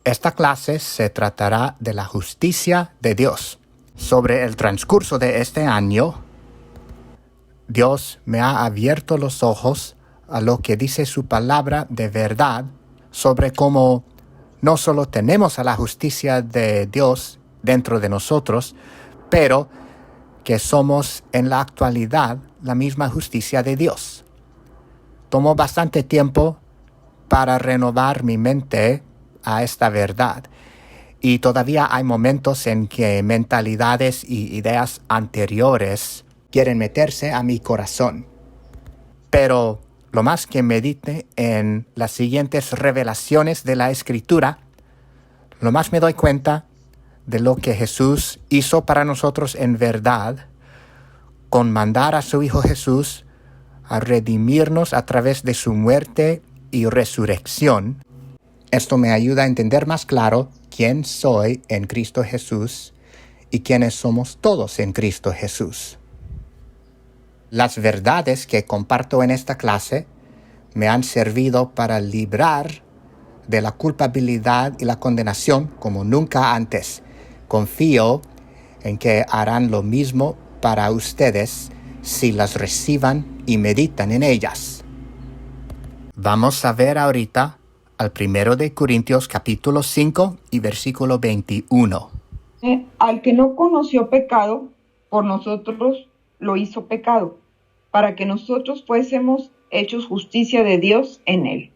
Esta clase se tratará de la justicia de Dios. Sobre el transcurso de este año, Dios me ha abierto los ojos a lo que dice su palabra de verdad sobre cómo no solo tenemos a la justicia de Dios dentro de nosotros, pero que somos en la actualidad la misma justicia de Dios. Tomó bastante tiempo para renovar mi mente a esta verdad. Y todavía hay momentos en que mentalidades y ideas anteriores quieren meterse a mi corazón. Pero lo más que medite en las siguientes revelaciones de la Escritura, lo más me doy cuenta de lo que Jesús hizo para nosotros en verdad, con mandar a su Hijo Jesús a redimirnos a través de su muerte y resurrección. Esto me ayuda a entender más claro quién soy en Cristo Jesús y quiénes somos todos en Cristo Jesús. Las verdades que comparto en esta clase me han servido para librar de la culpabilidad y la condenación como nunca antes. Confío en que harán lo mismo para ustedes si las reciban y meditan en ellas. Vamos a ver ahorita al 1 de Corintios capítulo 5 y versículo 21. Al que no conoció pecado, por nosotros lo hizo pecado, para que nosotros fuésemos hechos justicia de Dios en él.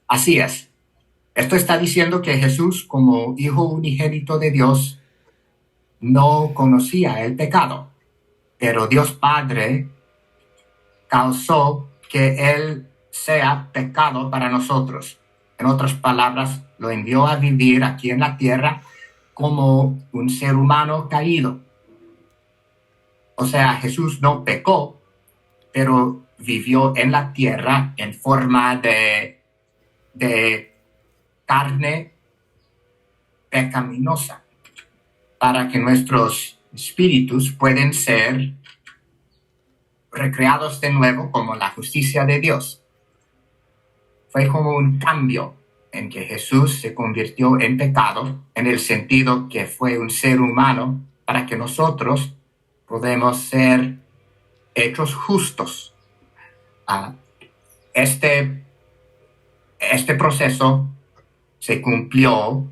Así es. Esto está diciendo que Jesús, como Hijo unigénito de Dios, no conocía el pecado, pero Dios Padre causó que Él sea pecado para nosotros. En otras palabras, lo envió a vivir aquí en la tierra como un ser humano caído. O sea, Jesús no pecó, pero vivió en la tierra en forma de carne pecaminosa, para que nuestros espíritus puedan ser recreados de nuevo como la justicia de Dios. Fue como un cambio en que Jesús se convirtió en pecado, en el sentido que fue un ser humano, para que nosotros podamos ser hechos justos. Este proceso se cumplió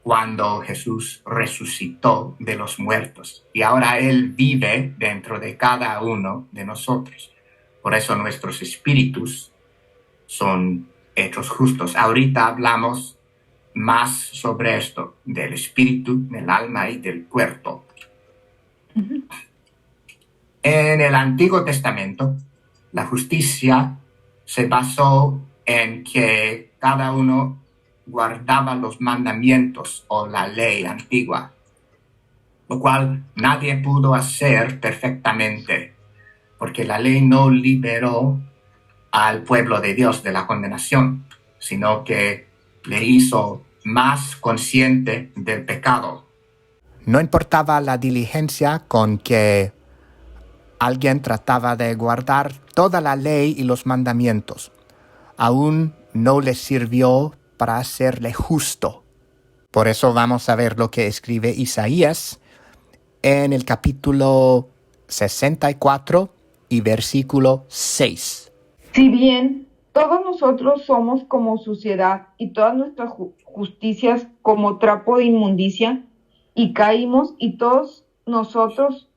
cuando Jesús resucitó de los muertos y ahora Él vive dentro de cada uno de nosotros. Por eso nuestros espíritus son hechos justos. Ahorita hablamos más sobre esto, del espíritu, del alma y del cuerpo. Uh-huh. En el Antiguo Testamento, la justicia se basó en que cada uno guardaba los mandamientos o la ley antigua, lo cual nadie pudo hacer perfectamente, porque la ley no liberó al pueblo de Dios de la condenación, sino que le hizo más consciente del pecado. No importaba la diligencia con que alguien trataba de guardar toda la ley y los mandamientos, aún no le sirvió para hacerle justo. Por eso vamos a ver lo que escribe Isaías en el capítulo 64 y versículo 6. Si bien todos nosotros somos como suciedad y todas nuestras justicias como trapo de inmundicia, y caímos y todos nosotros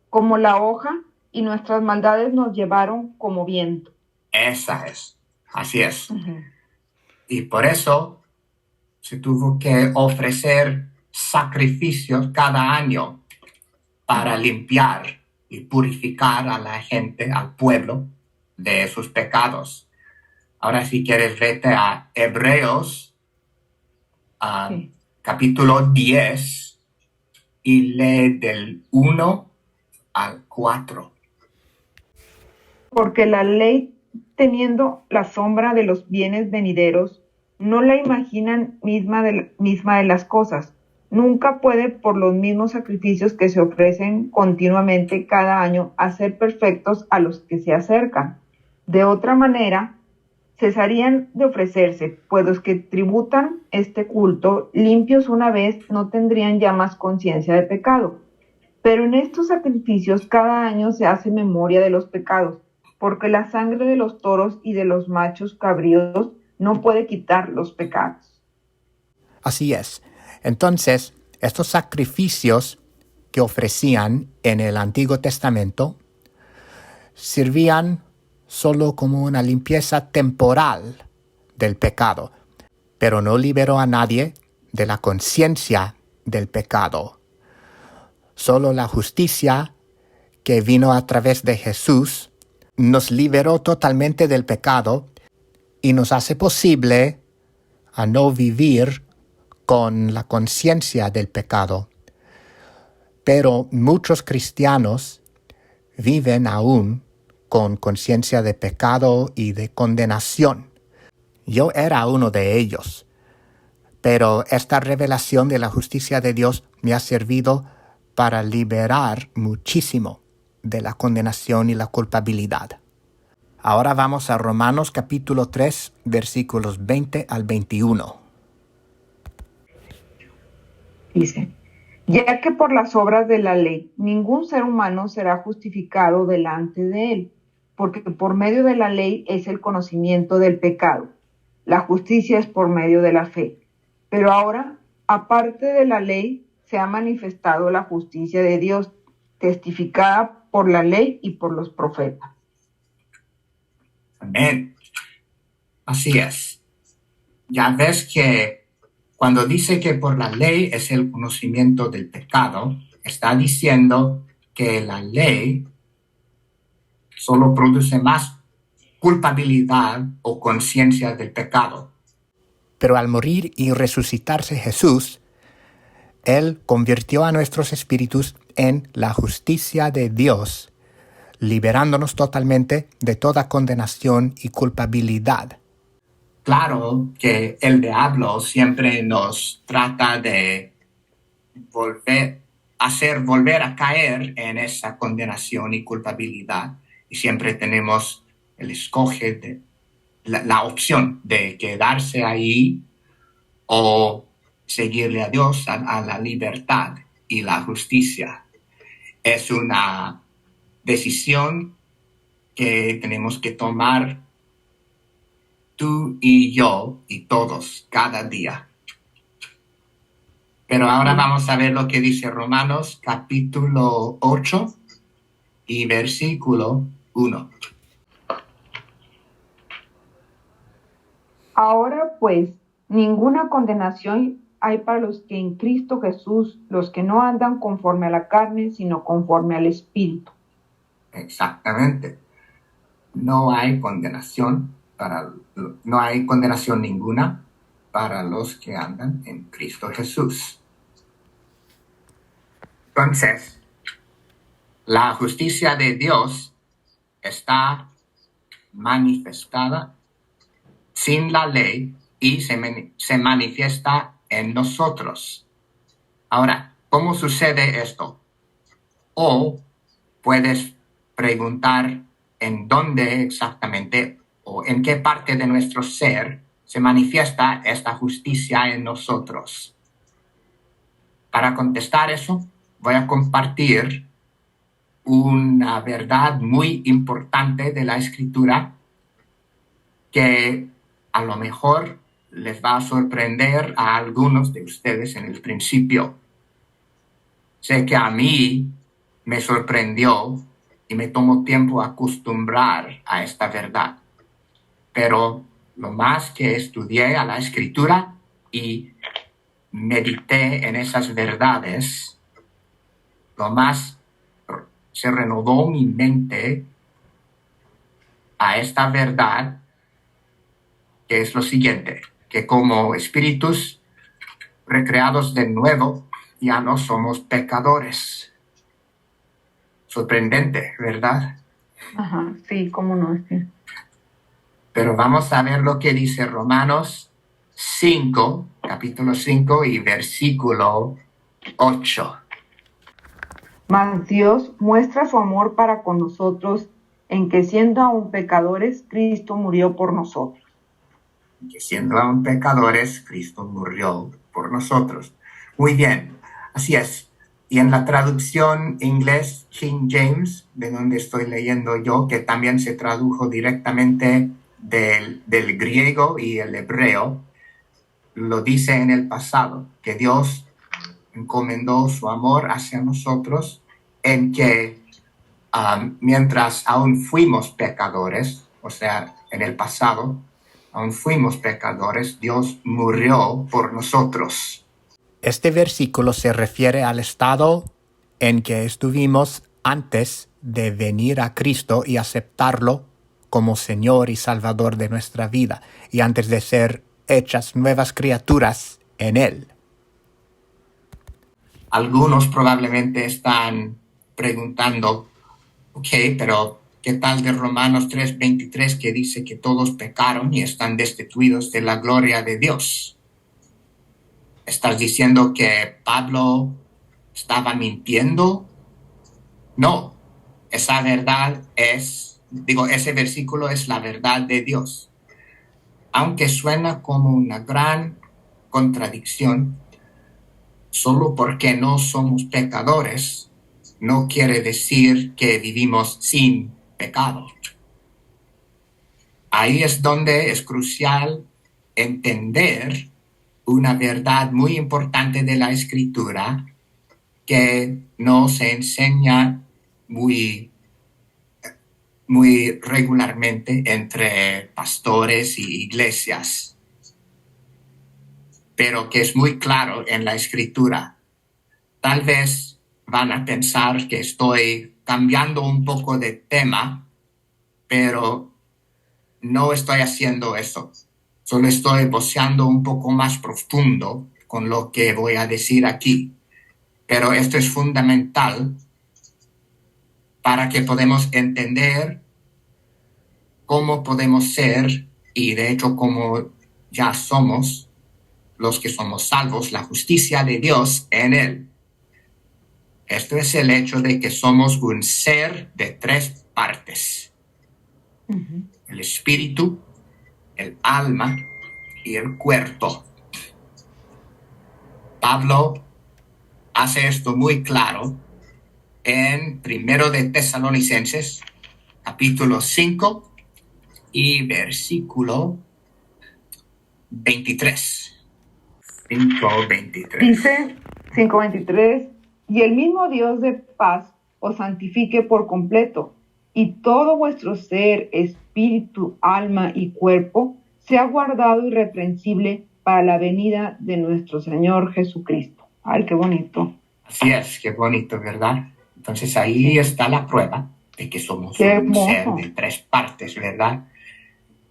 como la hoja, y nuestras maldades nos llevaron como viento. Esa es, así es. Uh-huh. Y por eso se tuvo que ofrecer sacrificios cada año para limpiar y purificar a la gente, al pueblo, de sus pecados. Ahora si quieres vete a Hebreos, sí, capítulo 10, y lee del 1 al 4. Porque la ley, teniendo la sombra de los bienes venideros, no la imaginan misma de las cosas. Nunca puede, por los mismos sacrificios que se ofrecen continuamente cada año, hacer perfectos a los que se acercan. De otra manera, cesarían de ofrecerse, pues los que tributan este culto, limpios una vez, no tendrían ya más conciencia de pecado. Pero en estos sacrificios cada año se hace memoria de los pecados, porque la sangre de los toros y de los machos cabríos no puede quitar los pecados. Así es. Entonces, estos sacrificios que ofrecían en el Antiguo Testamento servían solo como una limpieza temporal del pecado, pero no liberó a nadie de la conciencia del pecado. Solo la justicia que vino a través de Jesús nos liberó totalmente del pecado y nos hace posible a no vivir con la conciencia del pecado. Pero muchos cristianos viven aún con conciencia de pecado y de condenación. Yo era uno de ellos, pero esta revelación de la justicia de Dios me ha servido para liberar muchísimo de la condenación y la culpabilidad. Ahora vamos a Romanos capítulo 3, versículos 20 al 21. Dice, ya que por las obras de la ley ningún ser humano será justificado delante de él, porque por medio de la ley es el conocimiento del pecado. La justicia es por medio de la fe. Pero ahora, aparte de la ley, se ha manifestado la justicia de Dios, testificada por la ley y por los profetas. Amén. Así es. Ya ves que cuando dice que por la ley es el conocimiento del pecado, está diciendo que la ley solo produce más culpabilidad o conciencia del pecado. Pero al morir y resucitarse Jesús, Él convirtió a nuestros espíritus en la justicia de Dios, liberándonos totalmente de toda condenación y culpabilidad. Claro que el diablo siempre nos trata de volver a caer en esa condenación y culpabilidad. Y siempre tenemos la opción de quedarse ahí o seguirle a Dios, a la libertad y la justicia. Es una decisión que tenemos que tomar tú y yo y todos cada día. Pero ahora vamos a ver lo que dice Romanos capítulo 8 y versículo 1. Ahora pues, ninguna condenación hay para los que en Cristo Jesús, los que no andan conforme a la carne, sino conforme al Espíritu. Exactamente. No hay condenación ninguna para los que andan en Cristo Jesús. Entonces, la justicia de Dios está manifestada sin la ley y se manifiesta en nosotros. Ahora, ¿cómo sucede esto? O puedes preguntar en dónde exactamente o en qué parte de nuestro ser se manifiesta esta justicia en nosotros. Para contestar eso, voy a compartir una verdad muy importante de la Escritura que a lo mejor les va a sorprender a algunos de ustedes en el principio. Sé que a mí me sorprendió y me tomó tiempo acostumbrar a esta verdad. Pero lo más que estudié a la Escritura y medité en esas verdades, lo más se renovó mi mente a esta verdad, que es lo siguiente, que como espíritus recreados de nuevo, ya no somos pecadores. Sorprendente, ¿verdad? Ajá, sí, cómo no. Sí. Pero vamos a ver lo que dice Romanos 5, capítulo 5 y versículo 8. Mas Dios muestra su amor para con nosotros en que siendo aún pecadores, Cristo murió por nosotros. que siendo aún pecadores, Cristo murió por nosotros. Muy bien, así es. Y en la traducción inglés King James, de donde estoy leyendo yo, que también se tradujo directamente del griego y el hebreo, lo dice en el pasado, que Dios encomendó su amor hacia nosotros en que mientras aún fuimos pecadores, o sea, en el pasado, aún fuimos pecadores, Dios murió por nosotros. Este versículo se refiere al estado en que estuvimos antes de venir a Cristo y aceptarlo como Señor y Salvador de nuestra vida, y antes de ser hechas nuevas criaturas en Él. Algunos probablemente están preguntando, ok, pero ¿qué tal de Romanos 3:23 que dice que todos pecaron y están destituidos de la gloria de Dios? ¿Estás diciendo que Pablo estaba mintiendo? No, esa verdad ese versículo es la verdad de Dios. Aunque suena como una gran contradicción, solo porque no somos pecadores, no quiere decir que vivimos sin pecado. Ahí es donde es crucial entender una verdad muy importante de la Escritura que no se enseña muy regularmente entre pastores y iglesias, pero que es muy claro en la Escritura. Tal vez van a pensar que estoy cambiando un poco de tema, pero no estoy haciendo eso. Solo estoy voceando un poco más profundo con lo que voy a decir aquí. Pero esto es fundamental para que podamos entender cómo podemos ser, y de hecho cómo ya somos los que somos salvos, la justicia de Dios en Él. Esto es el hecho de que somos un ser de tres partes. Ujú. El espíritu, el alma y el cuerpo. Pablo hace esto muy claro en 1 de Tesalonicenses, capítulo 5 y versículo 23. 5:23. Dice 5:23, y el mismo Dios de paz os santifique por completo, y todo vuestro ser, espíritu, alma y cuerpo sea guardado irreprensible para la venida de nuestro Señor Jesucristo. Ay, qué bonito. Así es, qué bonito, ¿verdad? Entonces ahí está la prueba de que somos Qué un ser hermoso. de tres partes, ¿verdad?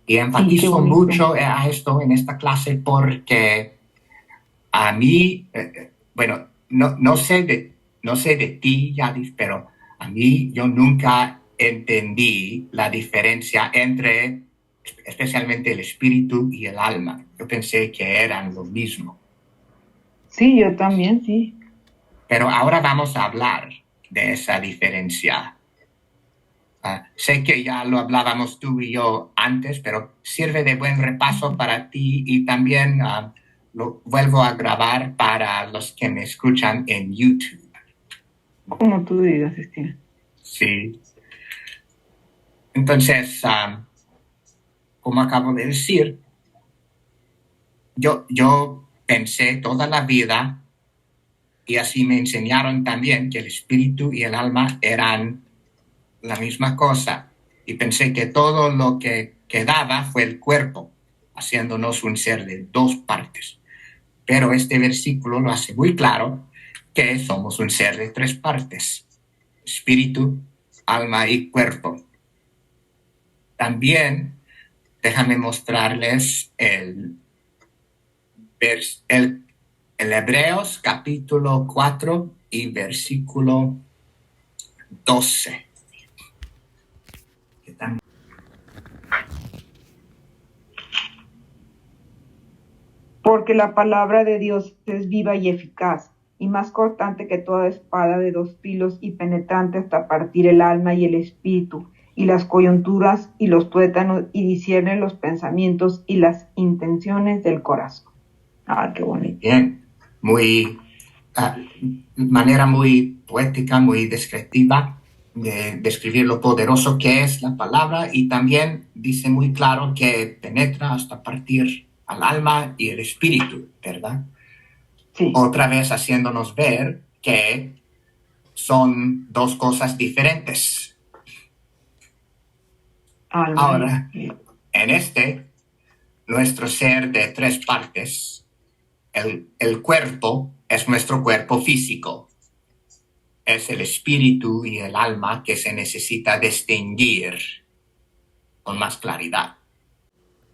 Y Sí, qué enfatizo bonito. mucho a esto en esta clase porque a mí, bueno, no sé de ti, Yadis, pero a mí yo nunca entendí la diferencia entre especialmente el espíritu y el alma. Yo pensé que eran lo mismo. Sí, yo también, sí. Pero ahora vamos a hablar de esa diferencia. Sé que ya lo hablábamos tú y yo antes, pero sirve de buen repaso para ti y también lo vuelvo a grabar para los que me escuchan en YouTube. Como tú digas, Steven. Sí. Entonces, como acabo de decir, yo pensé toda la vida, y así me enseñaron también, que el espíritu y el alma eran la misma cosa. Y pensé que todo lo que quedaba fue el cuerpo, haciéndonos un ser de dos partes. Pero este versículo lo hace muy claro que somos un ser de tres partes: espíritu, alma y cuerpo. También déjame mostrarles el Hebreos capítulo 4 y versículo 12. Porque la palabra de Dios es viva y eficaz, y más cortante que toda espada de dos filos y penetrante hasta partir el alma y el espíritu, y las coyunturas y los tuétanos y discierne los pensamientos y las intenciones del corazón. Ah, qué bonito. Bien, manera muy poética, muy descriptiva de describir lo poderoso que es la palabra, y también dice muy claro que penetra hasta partir al alma y el espíritu, ¿verdad? Sí. Otra vez haciéndonos ver que son dos cosas diferentes. Alma Ahora, en nuestro ser de tres partes, el cuerpo es nuestro cuerpo físico. Es el espíritu y el alma que se necesita distinguir con más claridad.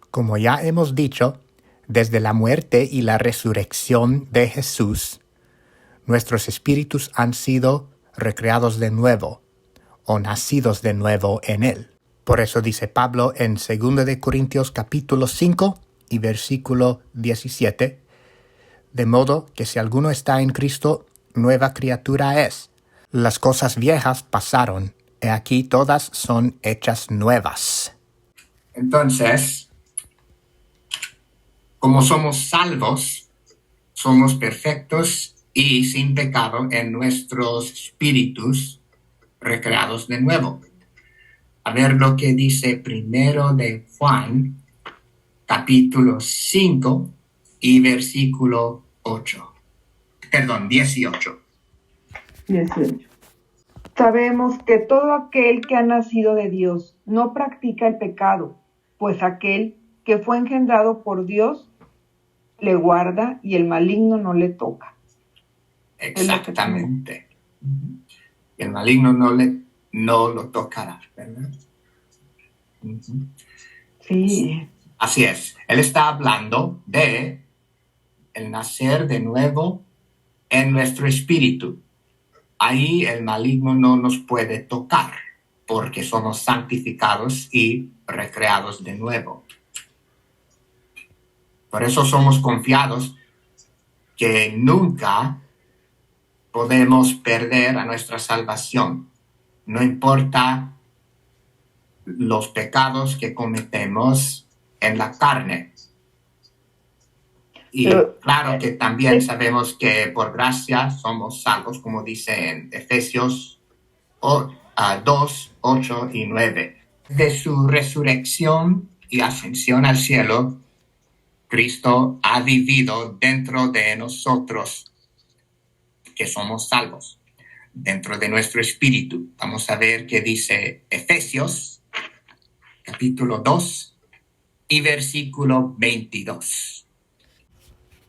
Como ya hemos dicho, desde la muerte y la resurrección de Jesús, nuestros espíritus han sido recreados de nuevo o nacidos de nuevo en Él. Por eso dice Pablo en 2 de Corintios capítulo 5 y versículo 17, de modo que si alguno está en Cristo, nueva criatura es. Las cosas viejas pasaron, y aquí todas son hechas nuevas. Entonces, como somos salvos, somos perfectos y sin pecado en nuestros espíritus recreados de nuevo. A ver lo que dice primero de Juan, capítulo 5 y versículo 8. Perdón, 18. 18. Sabemos que todo aquel que ha nacido de Dios no practica el pecado, pues aquel que fue engendrado por Dios le guarda y el maligno no le toca. Exactamente. El maligno no lo tocará, ¿verdad? Sí. Así es. Él está hablando de el nacer de nuevo en nuestro espíritu. Ahí el maligno no nos puede tocar porque somos santificados y recreados de nuevo. Por eso somos confiados que nunca podemos perder a nuestra salvación. No importa los pecados que cometemos en la carne. Y claro que también sabemos que por gracia somos salvos, como dice en Efesios 2, 8 y 9. De su resurrección y ascensión al cielo, Cristo ha vivido dentro de nosotros, que somos salvos, dentro de nuestro espíritu. Vamos a ver qué dice Efesios, capítulo 2 y versículo 22.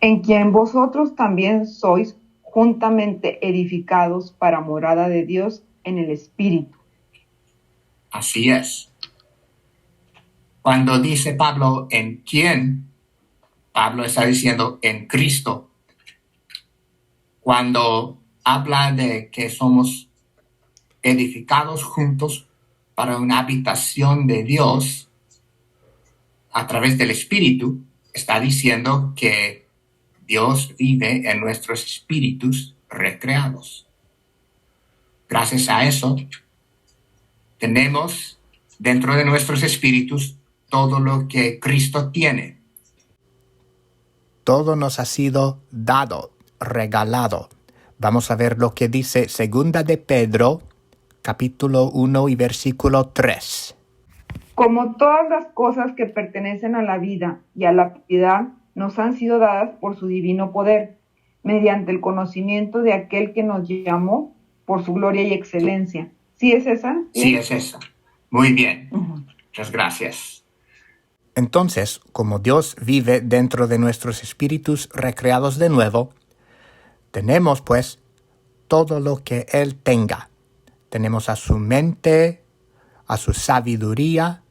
En quien vosotros también sois juntamente edificados para morada de Dios en el Espíritu. Así es. Cuando dice Pablo en quién, Pablo está diciendo en Cristo. Cuando habla de que somos edificados juntos para una habitación de Dios a través del Espíritu, está diciendo que Dios vive en nuestros espíritus recreados. Gracias a eso, tenemos dentro de nuestros espíritus todo lo que Cristo tiene. Todo nos ha sido dado, regalado. Vamos a ver lo que dice 2 de Pedro, capítulo 1 y versículo 3. Como todas las cosas que pertenecen a la vida y a la piedad nos han sido dadas por su divino poder, mediante el conocimiento de aquel que nos llamó por su gloria y excelencia. ¿Sí es esa? Sí, es esa. Muy bien. Muchas gracias. Entonces, como Dios vive dentro de nuestros espíritus recreados de nuevo, tenemos pues todo lo que Él tenga. Tenemos a su mente, a su sabiduría,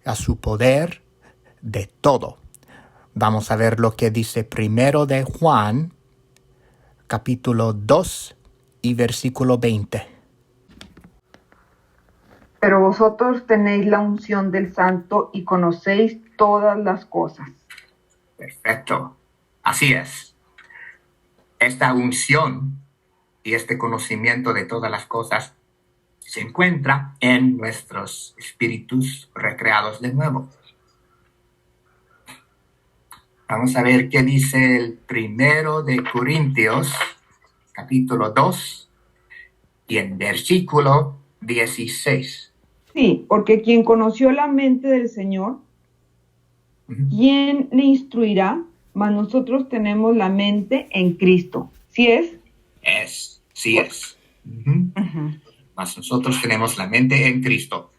a su poder, de todo. Vamos a ver lo que dice primero de Juan, capítulo 2 y versículo 20. Pero vosotros tenéis la unción del Santo y conocéis todas las cosas. Perfecto. Así es. Esta unción y este conocimiento de todas las cosas se encuentra en nuestros espíritus recreados de nuevo. Vamos a ver qué dice el 1 de Corintios, capítulo 2, y en versículo 16. Sí, porque quien conoció la mente del Señor, ¿quién le instruirá? Mas nosotros tenemos la mente en Cristo. ¿Sí es? Sí es. Mas nosotros tenemos la mente en Cristo.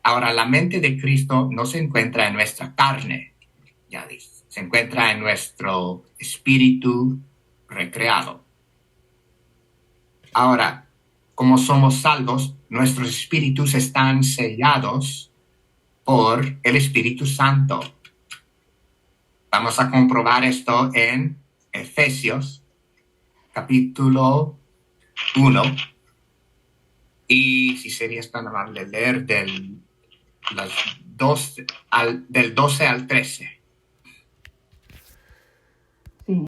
Ahora, la mente de Cristo no se encuentra en nuestra carne, ya dice. Se encuentra en nuestro espíritu recreado. Ahora, como somos salvos, nuestros espíritus están sellados por el Espíritu Santo. Vamos a comprobar esto en Efesios, capítulo 1. Y si serías tan amable leer del 12 al 13. Sí.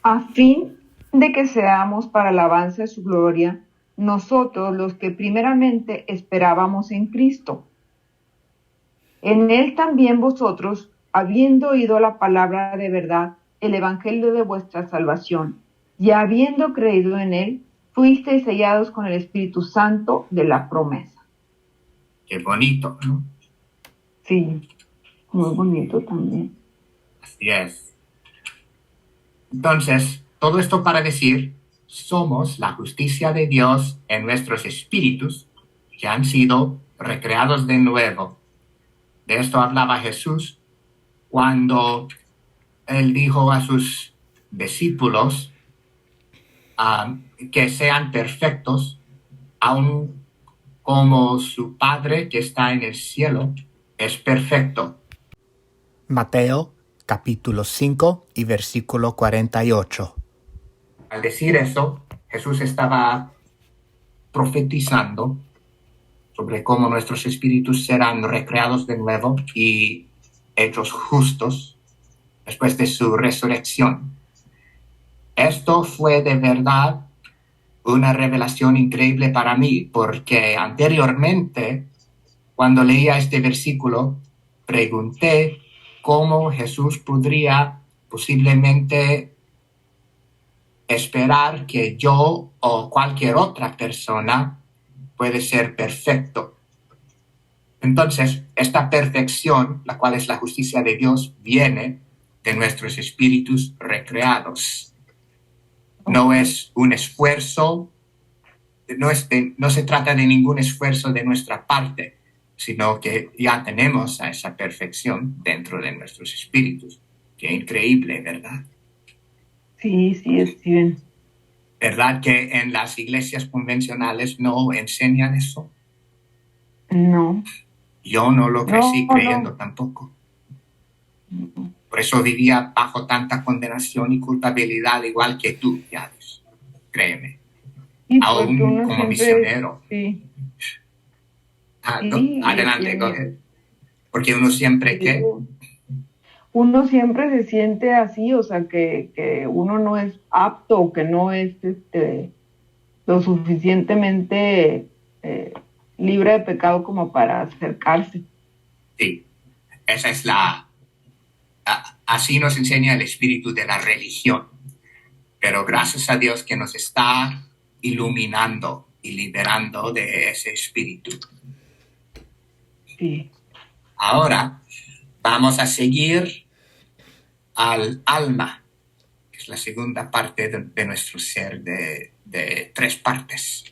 A fin de que seamos para alabanza de su gloria, nosotros los que primeramente esperábamos en Cristo. En él también vosotros, habiendo oído la palabra de verdad, el evangelio de vuestra salvación, y habiendo creído en él, fuisteis sellados con el Espíritu Santo de la promesa. Qué bonito, ¿no? Sí, muy bonito también. Así es. Entonces, todo esto para decir, somos la justicia de Dios en nuestros espíritus que han sido recreados de nuevo. De esto hablaba Jesús cuando él dijo a sus discípulos que sean perfectos, aun como su Padre que está en el cielo es perfecto. Mateo capítulo 5 y versículo 48. Al decir eso, Jesús estaba profetizando sobre cómo nuestros espíritus serán recreados de nuevo y hechos justos después de su resurrección. Esto fue de verdad una revelación increíble para mí, porque anteriormente, cuando leía este versículo, pregunté cómo Jesús podría posiblemente esperar que yo o cualquier otra persona puede ser perfecto. Entonces, esta perfección, la cual es la justicia de Dios, viene de nuestros espíritus recreados. No es un esfuerzo, no se trata de ningún esfuerzo de nuestra parte, sino que ya tenemos a esa perfección dentro de nuestros espíritus. Qué increíble, ¿verdad? Sí, Steven. ¿Verdad que en las iglesias convencionales no enseñan eso? No. Yo no lo crecí creyendo No. tampoco. Por eso vivía bajo tanta condenación y culpabilidad, igual que tú, Yadis. Créeme. Y Aún porque uno como siempre, misionero. sí. Adelante, Jorge. Porque uno siempre, ¿qué? Uno siempre se siente así, o sea, que uno no es apto, o que no es lo suficientemente libre de pecado como para acercarse. Sí, esa es así nos enseña el espíritu de la religión. Pero gracias a Dios que nos está iluminando y liberando de ese espíritu. Sí. Ahora vamos a seguir al alma, que es la segunda parte de nuestro ser de 3 partes.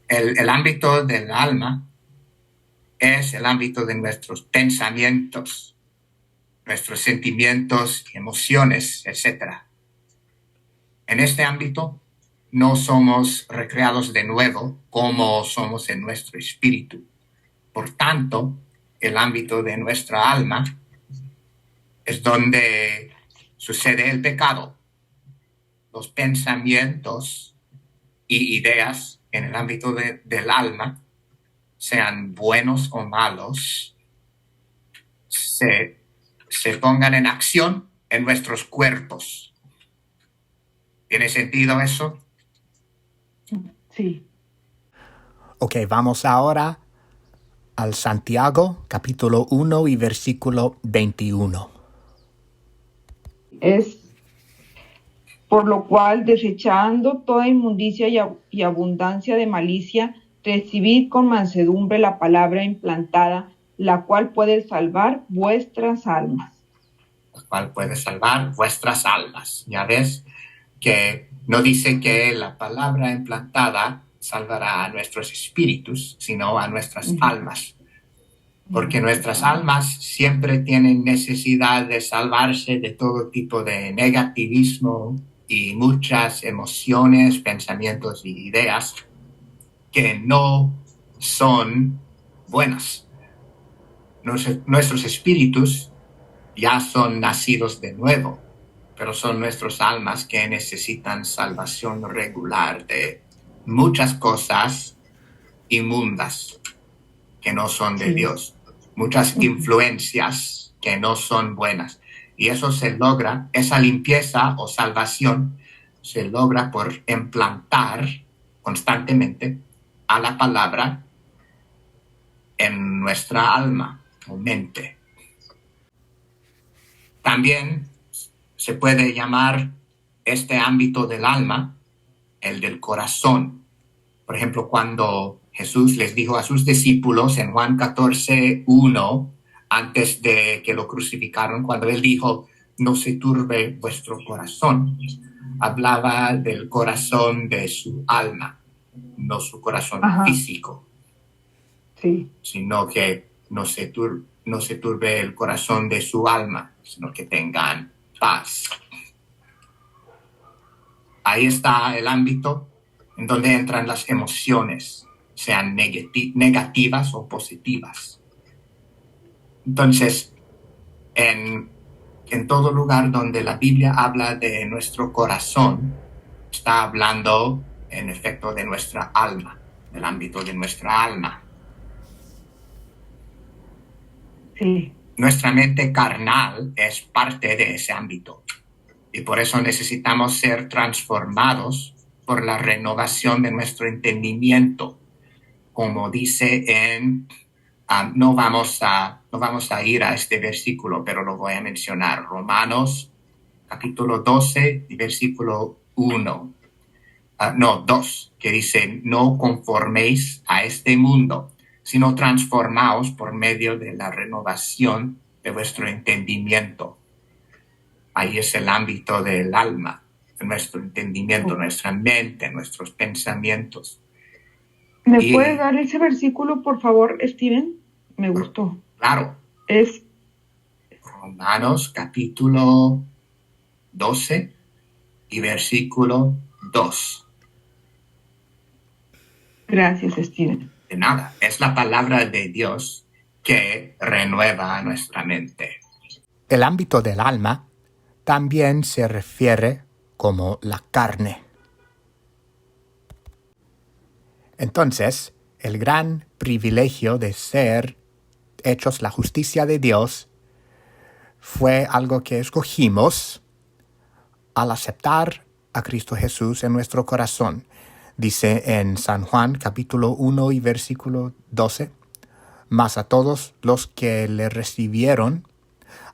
El ámbito del alma es el ámbito de nuestros pensamientos, nuestros sentimientos, emociones, etc. En este ámbito no somos recreados de nuevo como somos en nuestro espíritu. Por tanto, el ámbito de nuestra alma es donde sucede el pecado. Los pensamientos y ideas en el ámbito del alma, sean buenos o malos, se pongan en acción en nuestros cuerpos. ¿Tiene sentido eso? Sí. Ok, vamos ahora al Santiago, capítulo 1 y versículo 21. Es por lo cual, desechando toda inmundicia y abundancia de malicia, recibid con mansedumbre la palabra implantada, la cual puede salvar vuestras almas. La cual puede salvar vuestras almas. Ya ves que no dice que la palabra implantada salvará a nuestros espíritus, sino a nuestras almas. Porque nuestras almas siempre tienen necesidad de salvarse de todo tipo de negativismo y muchas emociones, pensamientos y ideas que no son buenas. Nuestros espíritus ya son nacidos de nuevo, pero son nuestras almas que necesitan salvación regular de muchas cosas inmundas que no son de Dios, muchas influencias que no son buenas. Y eso se logra, esa limpieza o salvación se logra por implantar constantemente a la palabra en nuestra alma o mente. También se puede llamar este ámbito del alma el del corazón. Por ejemplo, cuando Jesús les dijo a sus discípulos en Juan 14:1, antes de que lo crucificaron, cuando él dijo, no se turbe vuestro corazón, hablaba del corazón de su alma, no su corazón físico, sino que no se turbe el corazón de su alma, sino que tengan paz. Ahí está el ámbito en donde entran las emociones, sean negativas o positivas. Entonces, en todo lugar donde la Biblia habla de nuestro corazón, está hablando en efecto de nuestra alma, del ámbito de nuestra alma. Sí. Nuestra mente carnal es parte de ese ámbito y por eso necesitamos ser transformados por la renovación de nuestro entendimiento, como dice en, no vamos a ir a este versículo, pero lo voy a mencionar, Romanos capítulo 12 y versículo 1, 2, que dice, no conforméis a este mundo, sino transformaos por medio de la renovación de vuestro entendimiento. Ahí es el ámbito del alma, de nuestro entendimiento, nuestra mente, nuestros pensamientos. ¿Me puedes dar ese versículo, por favor, Steven? Me gustó. Claro. Es Romanos capítulo 12 y versículo 2. Gracias, Steven. De nada, es la palabra de Dios que renueva nuestra mente. El ámbito del alma también se refiere como la carne. Entonces, el gran privilegio de ser hechos la justicia de Dios fue algo que escogimos al aceptar a Cristo Jesús en nuestro corazón. Dice en San Juan capítulo 1 y versículo 12, mas a todos los que le recibieron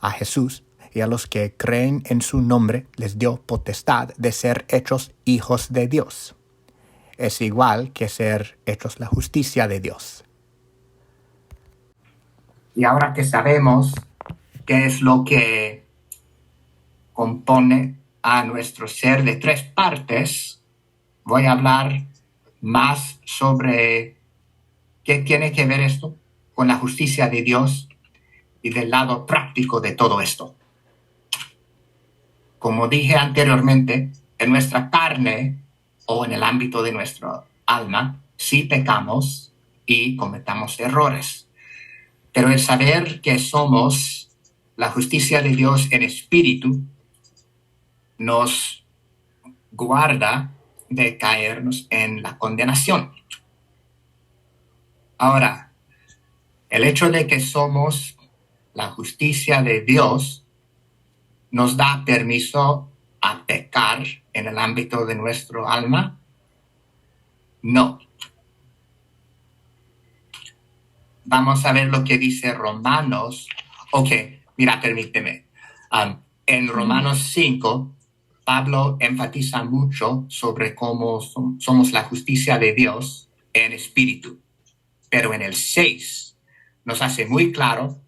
a Jesús y a los que creen en su nombre les dio potestad de ser hechos hijos de Dios. Es igual que ser hechos la justicia de Dios. Y ahora que sabemos qué es lo que compone a nuestro ser de tres partes, voy a hablar más sobre qué tiene que ver esto con la justicia de Dios y del lado práctico de todo esto. Como dije anteriormente, en nuestra carne o en el ámbito de nuestra alma, sí pecamos y cometamos errores. Pero el saber que somos la justicia de Dios en espíritu nos guarda de caernos en la condenación. Ahora, el hecho de que somos la justicia de Dios nos da permiso a pecar en el ámbito de nuestro alma? No. Vamos a ver lo que dice Romanos. Ok, mira, permíteme. En Romanos 5, Pablo enfatiza mucho sobre cómo somos la justicia de Dios en espíritu. Pero en el 6 nos hace muy claro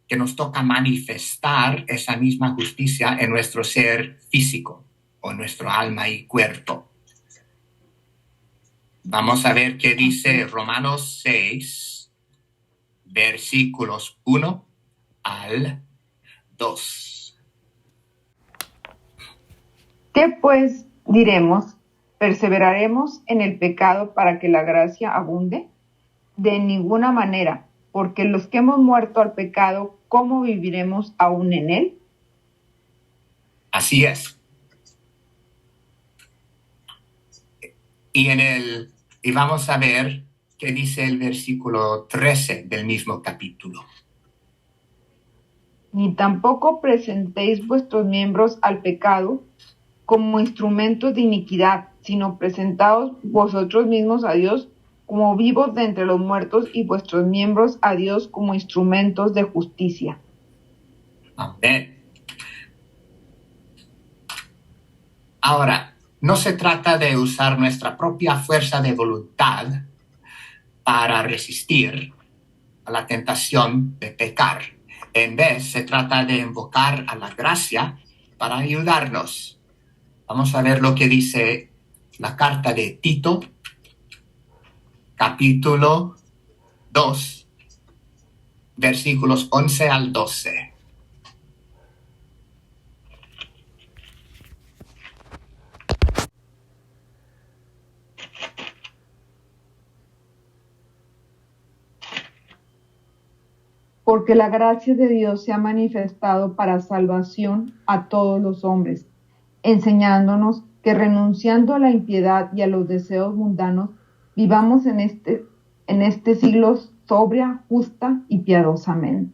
que nos toca manifestar esa misma justicia en nuestro ser físico o nuestro alma y cuerpo. Vamos a ver qué dice Romanos 6, versículos 1 al 2. ¿Qué pues diremos? ¿Perseveraremos en el pecado para que la gracia abunde? De ninguna manera, porque los que hemos muerto al pecado, ¿cómo viviremos aún en él? Así es. Y vamos a ver qué dice el versículo 13 del mismo capítulo. Ni tampoco presentéis vuestros miembros al pecado como instrumentos de iniquidad, sino presentaos vosotros mismos a Dios como vivos de entre los muertos y vuestros miembros a Dios como instrumentos de justicia. Amén. Ahora, no se trata de usar nuestra propia fuerza de voluntad para resistir a la tentación de pecar. En vez, se trata de invocar a la gracia para ayudarnos. Vamos a ver lo que dice la carta de Tito, capítulo 2, versículos 11 al 12. Porque la gracia de Dios se ha manifestado para salvación a todos los hombres, enseñándonos que renunciando a la impiedad y a los deseos mundanos, vivamos en este siglo sobria, justa y piadosamente.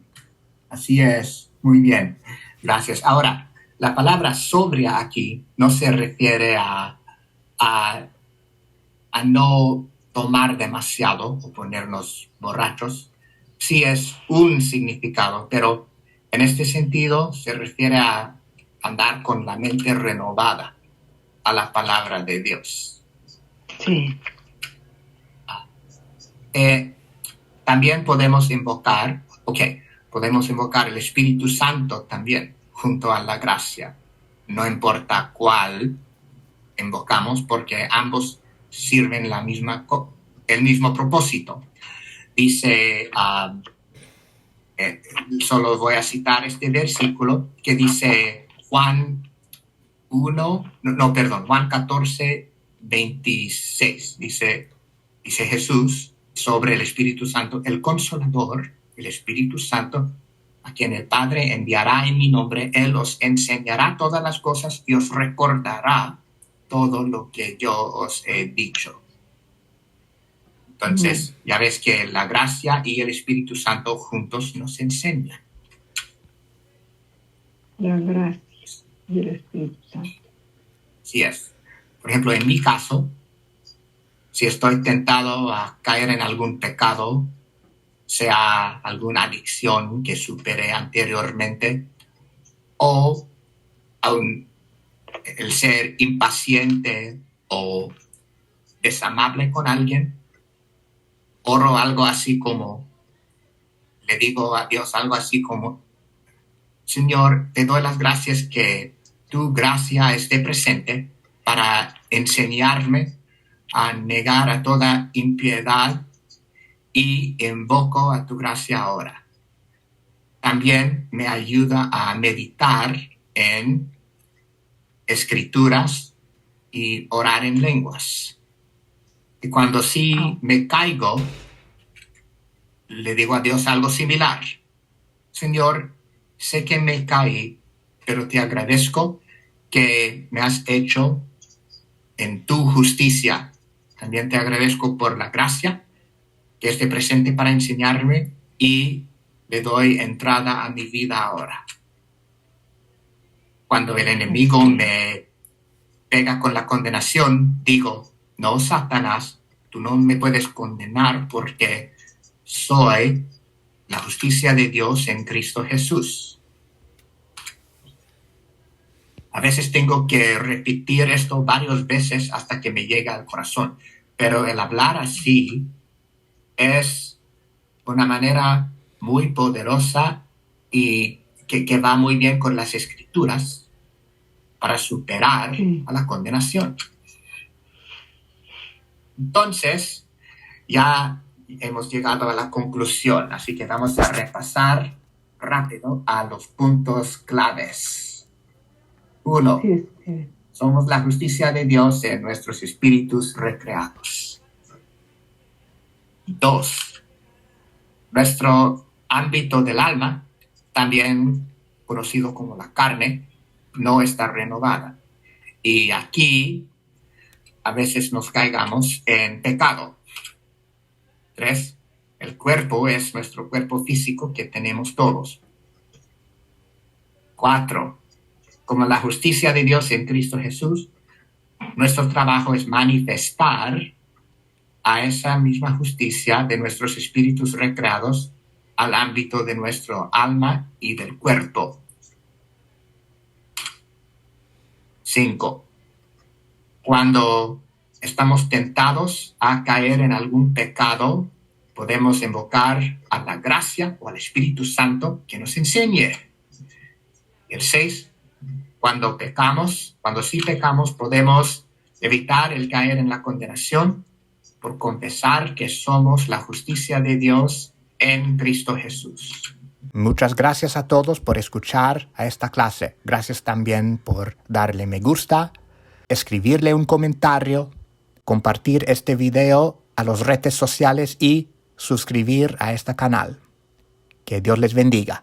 Así es, muy bien, gracias. Ahora, la palabra sobria aquí no se refiere a no tomar demasiado o ponernos borrachos. Sí es un significado, pero en este sentido se refiere a andar con la mente renovada a la palabra de Dios. Sí. También podemos invocar el Espíritu Santo también junto a la gracia. No importa cuál invocamos, porque ambos sirven el mismo propósito. Dice, solo voy a citar este versículo que dice Juan 14, 26. Dice Jesús sobre el Espíritu Santo, el Consolador, el Espíritu Santo, a quien el Padre enviará en mi nombre. Él os enseñará todas las cosas y os recordará todo lo que yo os he dicho. Entonces, ya ves que la gracia y el Espíritu Santo juntos nos enseñan. La gracia y el Espíritu Santo. Así es. Por ejemplo, en mi caso, si estoy tentado a caer en algún pecado, sea alguna adicción que superé anteriormente, o aún el ser impaciente o desamable con alguien, oro algo así como, le digo a Dios algo así como, Señor, te doy las gracias que tu gracia esté presente para enseñarme a negar a toda impiedad y invoco a tu gracia ahora. También me ayuda a meditar en escrituras y orar en lenguas. Y cuando sí me caigo, le digo a Dios algo similar. Señor, sé que me caí, pero te agradezco que me has hecho en tu justicia. También te agradezco por la gracia que esté presente para enseñarme y le doy entrada a mi vida ahora. Cuando el enemigo me pega con la condenación, digo, no, Satanás, tú no me puedes condenar porque soy la justicia de Dios en Cristo Jesús. A veces tengo que repetir esto varias veces hasta que me llega al corazón, pero el hablar así es una manera muy poderosa y que va muy bien con las Escrituras para superar a la condenación. Entonces, ya hemos llegado a la conclusión, así que vamos a repasar rápido a los puntos claves. 1. Somos la justicia de Dios en nuestros espíritus recreados. 2. Nuestro ámbito del alma, también conocido como la carne, no está renovada. Y aquí a veces nos caigamos en pecado. 3. El cuerpo es nuestro cuerpo físico que tenemos todos. 4. Como la justicia de Dios en Cristo Jesús, nuestro trabajo es manifestar a esa misma justicia de nuestros espíritus recreados al ámbito de nuestro alma y del cuerpo. 5. Cuando estamos tentados a caer en algún pecado, podemos invocar a la gracia o al Espíritu Santo que nos enseñe. Y el 6. Cuando sí pecamos, podemos evitar el caer en la condenación por confesar que somos la justicia de Dios en Cristo Jesús. Muchas gracias a todos por escuchar a esta clase. Gracias también por darle me gusta, escribirle un comentario, compartir este video a las redes sociales y suscribir a este canal. Que Dios les bendiga.